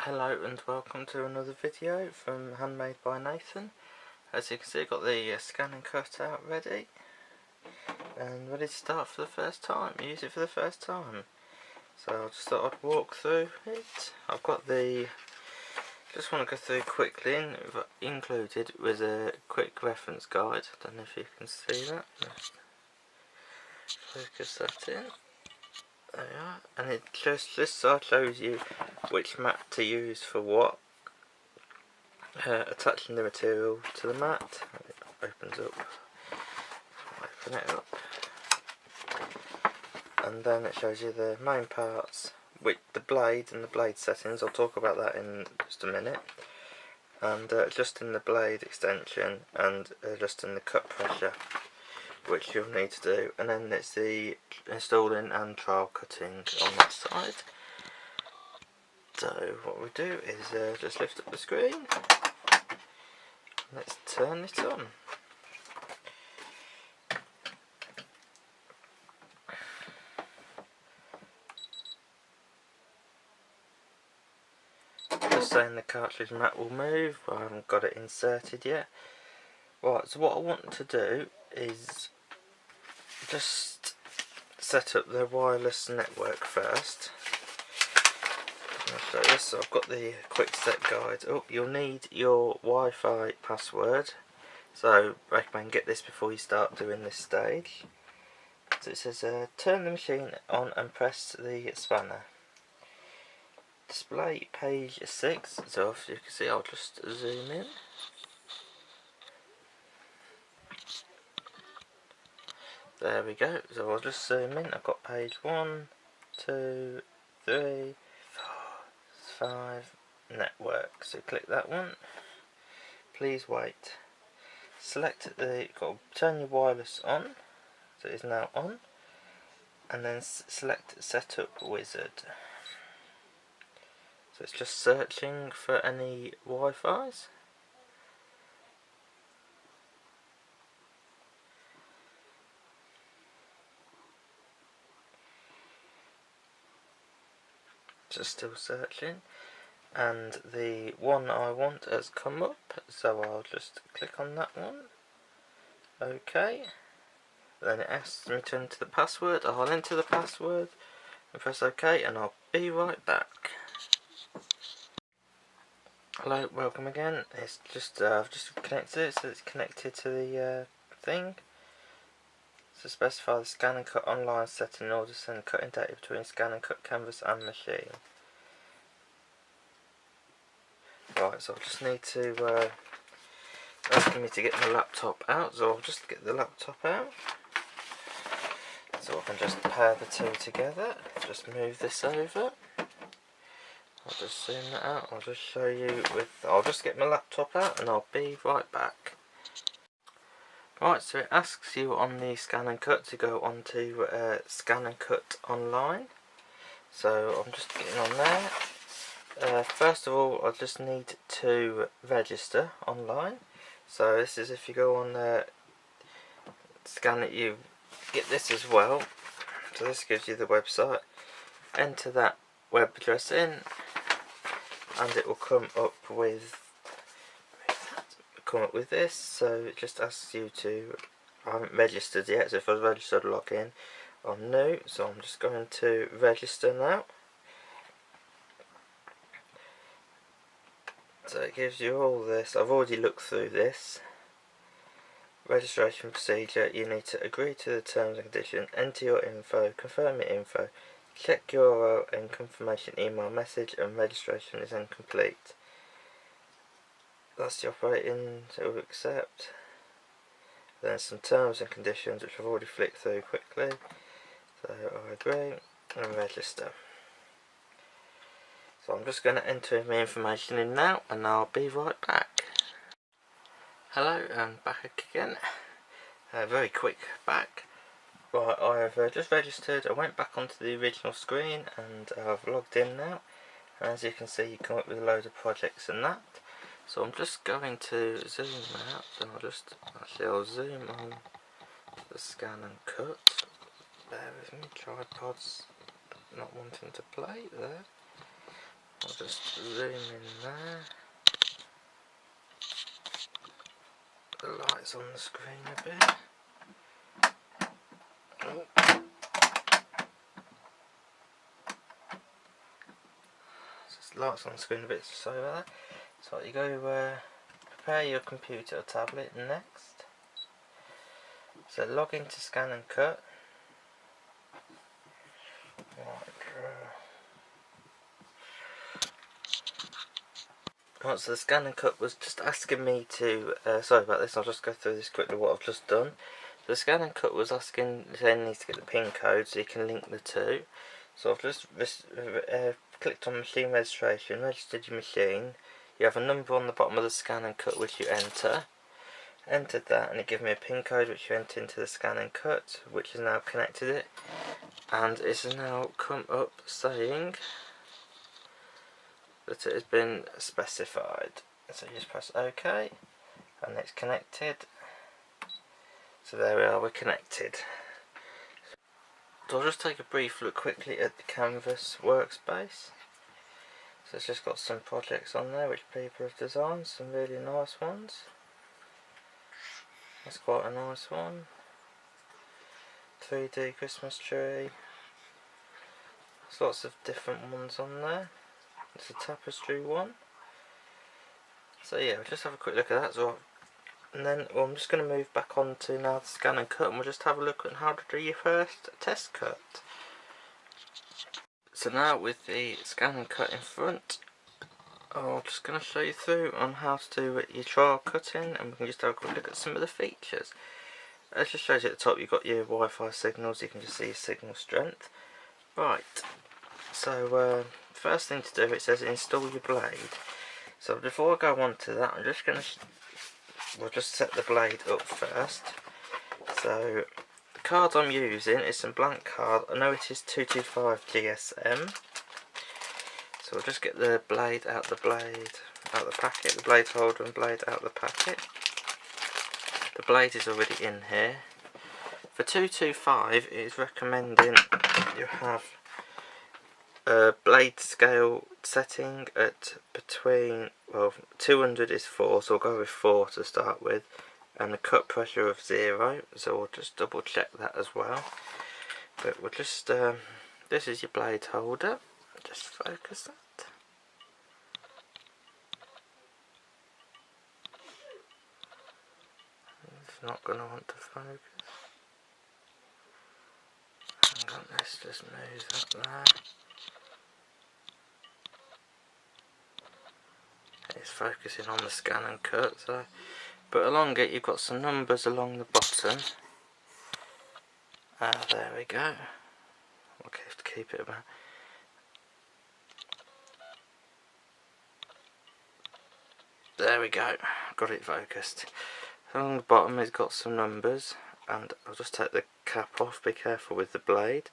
Hello and welcome to another video from Handmade by Nathan. As you can see, I've got the scan and cut out ready and ready to start for the first time, use it for the first time. So I just thought I'd walk through it. I've got just want to go through quickly, included with a quick reference guide. I don't know if you can see that. Focus that in. There we are. And this side shows you which mat to use for what. Attaching the material to the mat. It opens up. Open it up. And then it shows you the main parts with the blade and the blade settings. I'll talk about that in just a minute. And adjusting the blade extension and adjusting the cut pressure, which you'll need to do. And then it's the installing and trial cutting on that side. So what we do is just lift up the screen. Let's turn it on. Just saying the cartridge mat will move, but I haven't got it inserted yet. Right, so what I want to do is just set up the wireless network first. I'll show you this. So I've got the quick set guide. Oh, you'll need your Wi-Fi password, so I recommend get this before you start doing this stage. So it says turn the machine on and press the spanner. Display page 6. So if you can see, I'll just zoom in. There we go. So I'll just zoom in. I've got page 1, 2, 3, 4, 5, network. So click that one. Please wait. Select turn your wireless on. So it is now on. And then select Setup Wizard. So it's just searching for any Wi-Fi's. Just still searching, and the one I want has come up, so I'll just click on that one. OK. Then it asks me to enter the password. I'll enter the password and press OK, and I'll be right back. Hello, welcome again. It's just I've just connected it, so it's connected to the thing. So specify the scan and cut online setting in order to send cutting data between scan and cut canvas and machine. Right, so I just need to asking me to get my laptop out, so I'll just get the laptop out. So I can just pair the two together. Just move this over. I'll just zoom that out. I'll just show you I'll just get my laptop out and I'll be right back. Right, so it asks you on the scan and cut to go onto scan and cut online. So I'm just getting on there. First of all, I just need to register online. So this is if you go on scan it, you get this as well. So this gives you the website. Enter that web address in, and it will come up with this. So it just asks you to, I haven't registered yet, so if I was registered, log in. I'm new, so I'm just going to register now. So it gives you all this. I've already looked through this. Registration procedure, you need to agree to the terms and conditions, enter your info, confirm your info, check URL and confirmation email message, and registration is incomplete. That's the operating, so we'll accept. Then some terms and conditions which I've already flicked through quickly. So I agree and register. So I'm just going to enter my information in now and I'll be right back. Hello, and back again. Very quick back. Right, I have just registered. I went back onto the original screen and I've logged in now. And as you can see, you come up with a load of projects and that. So I'm just going to zoom out, and I'll zoom on the scan and cut. Bear with me, tripod's not wanting to play there. I'll just zoom in there. The light's on the screen a bit. Oh. So the light's on the screen a bit, sorry about that. So you go prepare your computer or tablet next. So log into Scan and Cut. Right, so the Scan and Cut was just asking me to, sorry about this, I'll just go through this quickly what I've just done. The Scan and Cut was asking, saying needs to get the pin code so you can link the two. So I've just clicked on machine registration, registered your machine. You have a number on the bottom of the Scan and Cut which you enter. Entered that and it gives me a pin code which you enter into the Scan and Cut, which has now connected it. And it's now come up saying that it has been specified. So you just press OK and it's connected. So there we are, we're connected. So I'll just take a brief look quickly at the Canvas workspace. So it's just got some projects on there which people have designed, some really nice ones. That's quite a nice one. 3D Christmas tree. There's lots of different ones on there. It's a tapestry one. So yeah, we'll just have a quick look at that. So, and then I'm just going to move back on to now the Scan and Cut, and we'll just have a look at how to do your first test cut. So now with the Scan and Cut in front, I'm just going to show you through on how to do your trial cutting, and we can just have a quick look at some of the features. It just shows you at the top you've got your Wi-Fi signals, you can just see your signal strength. Right, so first thing to do, it says install your blade. So before I go on to that, I'm just going to, we'll just set the blade up first. So the card I'm using is some blank card. I know it is 225 GSM. So we'll just get the blade out the packet, the blade holder and blade out the packet. The blade is already in here. For 225 it is recommending you have a blade scale setting at between, well, 200 is 4, so we'll go with 4 to start with, and a cut pressure of 0, so we'll just double check that as well. But we'll just, this is your blade holder, just focus that. It's not going to want to focus. Hang on, let's just move that there. It's focusing on the Scan and Cut, so, but along it you've got some numbers along the bottom. There we go. Okay, have to keep it about. There we go, got it focused. Along the bottom it's got some numbers, and I'll just take the cap off, be careful with the blade.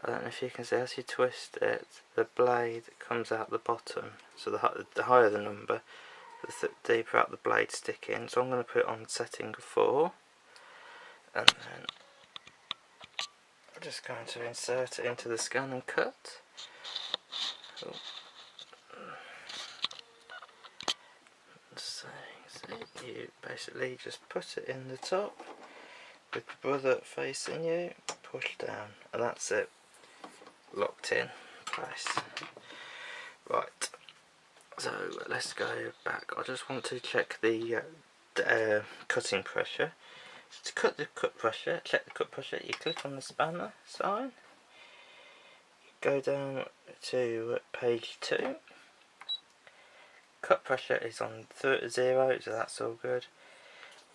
I don't know if you can see, as you twist it, the blade comes out the bottom, so the higher the number, the deeper out the blade sticking. So I'm going to put it on setting 4, and then I'm just going to insert it into the Scan and Cut. Oh. So you basically just put it in the top with the brother facing you, push down, and that's it, locked in place. Right, so let's go back. I just want to check the cutting pressure. To cut the cut pressure, check the cut pressure, you click on the spanner sign, go down to page 2. Cut pressure is on 0, so that's all good.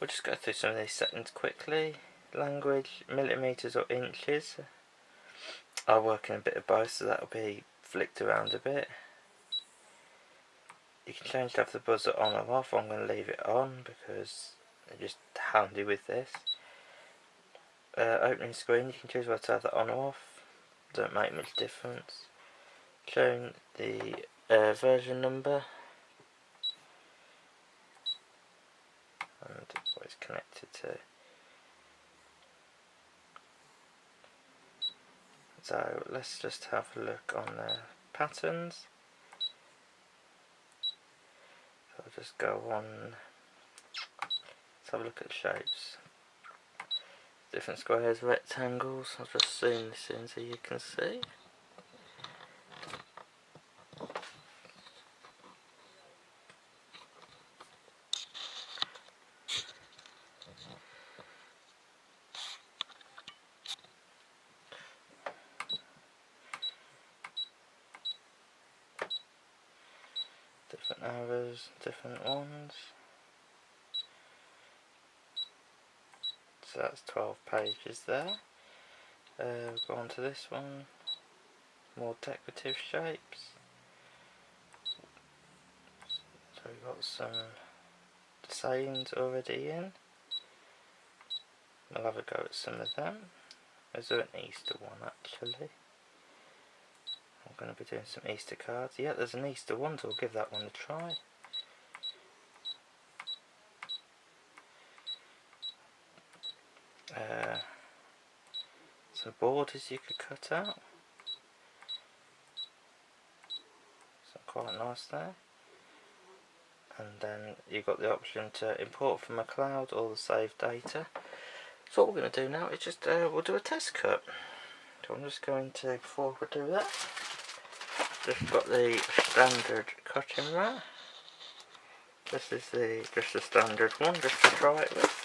We'll just go through some of these settings quickly. Language, millimeters or inches. I work in a bit of both, so that'll be flicked around a bit. You can change to have the buzzer on or off. I'm going to leave it on because it's just handy with this. Opening screen, you can choose whether to have that on or off. Don't make much difference. Showing the version number and what it's connected to. So let's just have a look on the patterns. just go on, let's have a look at shapes. Different squares, rectangles. I'll just zoom this in so you can see. Different arrows, different ones. So that's 12 pages there. We'll go on to this one. More decorative shapes. So we've got some sayings already in. I'll have a go at some of them. Is there an Easter one actually? I'm going to be doing some Easter cards. Yeah, there's an Easter one, so we'll give that one a try. Some borders you could cut out. So quite nice there. And then you've got the option to import from a cloud or the saved data. So what we're going to do now is just we'll do a test cut. So I'm just going to, before we do that, just got the standard cutting mat. This is just the standard one, just to try it with.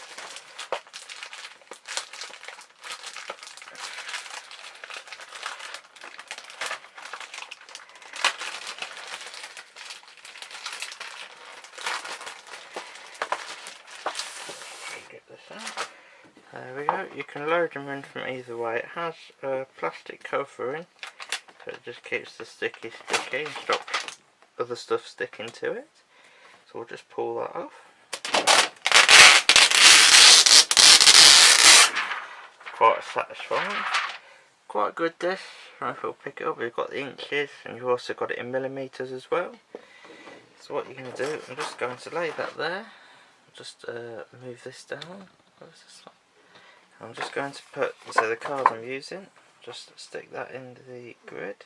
Get this out. There we go. You can load them in from either way. It has a plastic covering, so it just keeps the sticky and stops other stuff sticking to it. So we'll just pull that off. Quite satisfying. Quite good this. I don't know if it'll pick it up. We've got the inches and you've also got it in millimetres as well. So what you're going to do, I'm just going to lay that there. Just move this down. Where's this one? I'm just going to put, so the card I'm using, just stick that into the grid.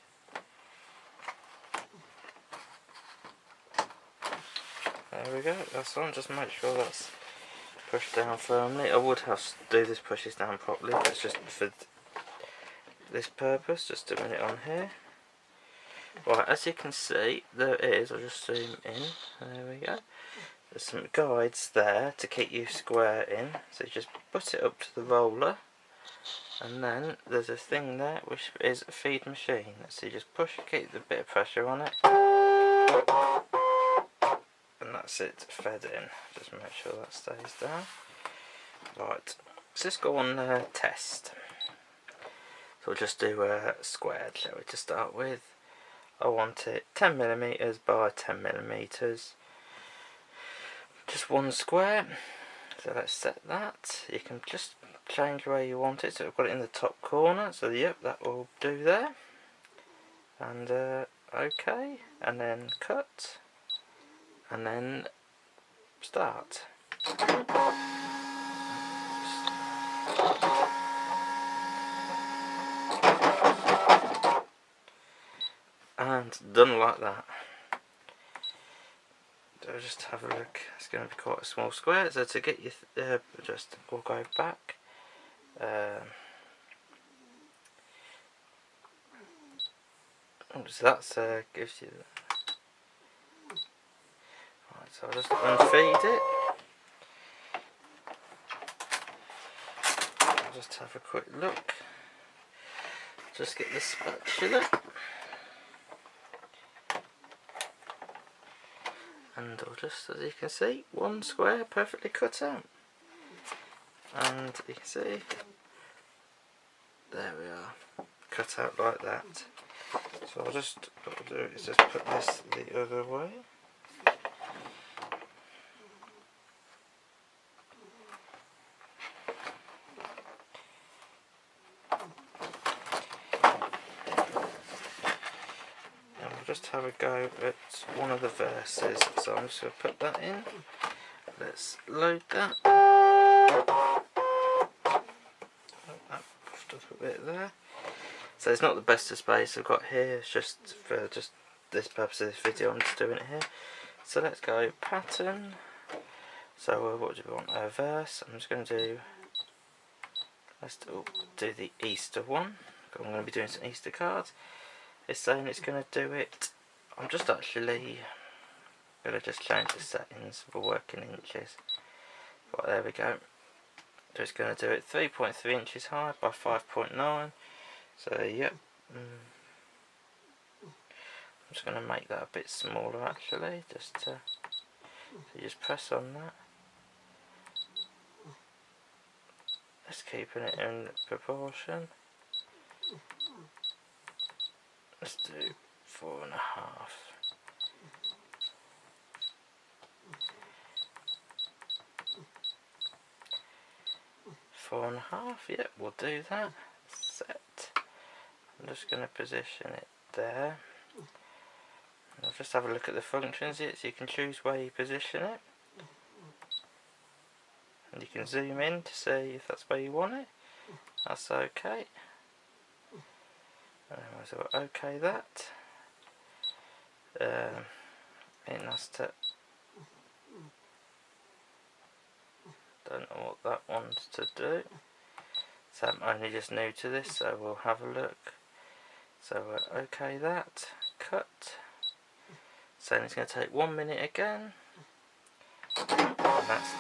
There we go, that's on, just make sure that's pushed down firmly. I would have to do this pushes down properly, but it's just for this purpose, just doing it on here. Right, as you can see, there it is, I'll just zoom in, there we go. There's some guides there to keep you square in, so you just put it up to the roller, and then there's a thing there which is a feed machine, so you just push, keep a bit of pressure on it, and that's it fed in. Just make sure that stays down. Right, let's just go on test. So we'll just do squared, shall we, to start with. I want it 10mm by 10mm. Just one square, so let's set that. You can just change where you want it, so I've got it in the top corner, so yep, that will do there. And OK, and then cut, and then start. And done like that. So just have a look, it's going to be quite a small square, so to get you, we'll go back. So that's gives you, right, so I'll just unfeed it. I'll just have a quick look, just get the spatula. And I'll just, as you can see, one square perfectly cut out. And you can see, there we are, cut out like that. So I'll just, what I'll do is just put this the other way. Just have a go at one of the verses, so I'm just going to put that in. Let's load that. Oh, that puffed up a bit there. So it's not the best of space I've got here, it's just for just this purpose of this video, I'm just doing it here. So let's go pattern. So what do we want? A verse. I'm just going to do, let's do the Easter one. I'm going to be doing some Easter cards. It's saying it's going to do it. I'm just actually going to just change the settings for working inches. Right, there we go. So it's going to do it 3.3 inches high by 5.9. So yep. I'm just going to make that a bit smaller actually, just to, so you just press on that. Just keeping it in proportion. Let's do 4.5. 4.5, yep, we'll do that. Set. I'm just going to position it there. I'll just have a look at the functions here, so you can choose where you position it. And you can zoom in to see if that's where you want it. That's okay. So we'll okay that. It has to. Don't know what that wants to do. So I'm only just new to this, so we'll have a look. So we'll okay that. Cut. So it's going to take 1 minute again. And that's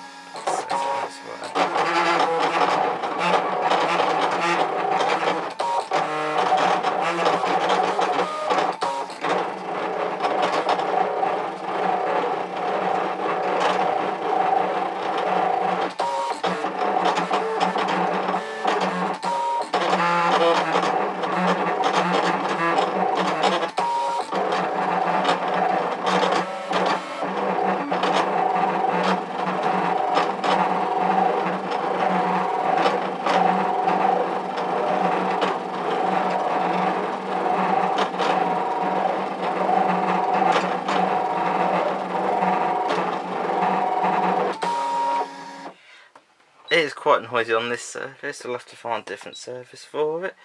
it is quite noisy on this surface. We'll have to find a different surface for it.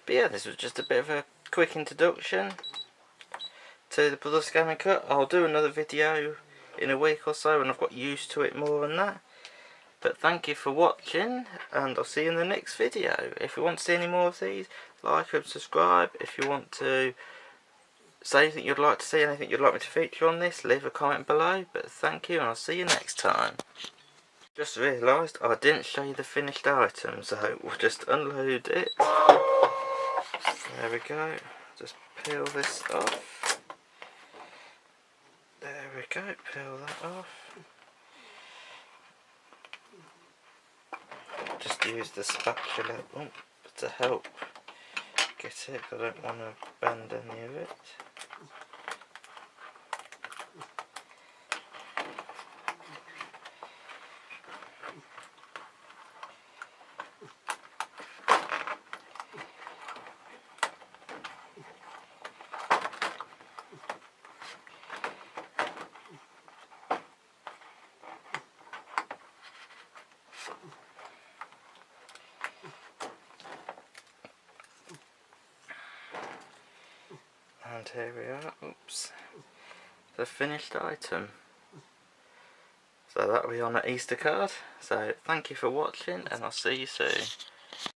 But yeah, this was just a bit of a quick introduction to the Brothers Game and Cut. I'll do another video in a week or so when I've got used to it more than that. But thank you for watching, and I'll see you in the next video. If you want to see any more of these, like and subscribe. If you want to say anything you'd like to see, anything you'd like me to feature on this, leave a comment below. But thank you, and I'll see you next time. Just realised I didn't show you the finished item, so we'll just unload it. There we go. Just peel this off. There we go, peel that off. Just use the spatula to help get it, I don't want to bend any of it. And here we are, oops, the finished item. So that'll be on an Easter card. So thank you for watching, and I'll see you soon.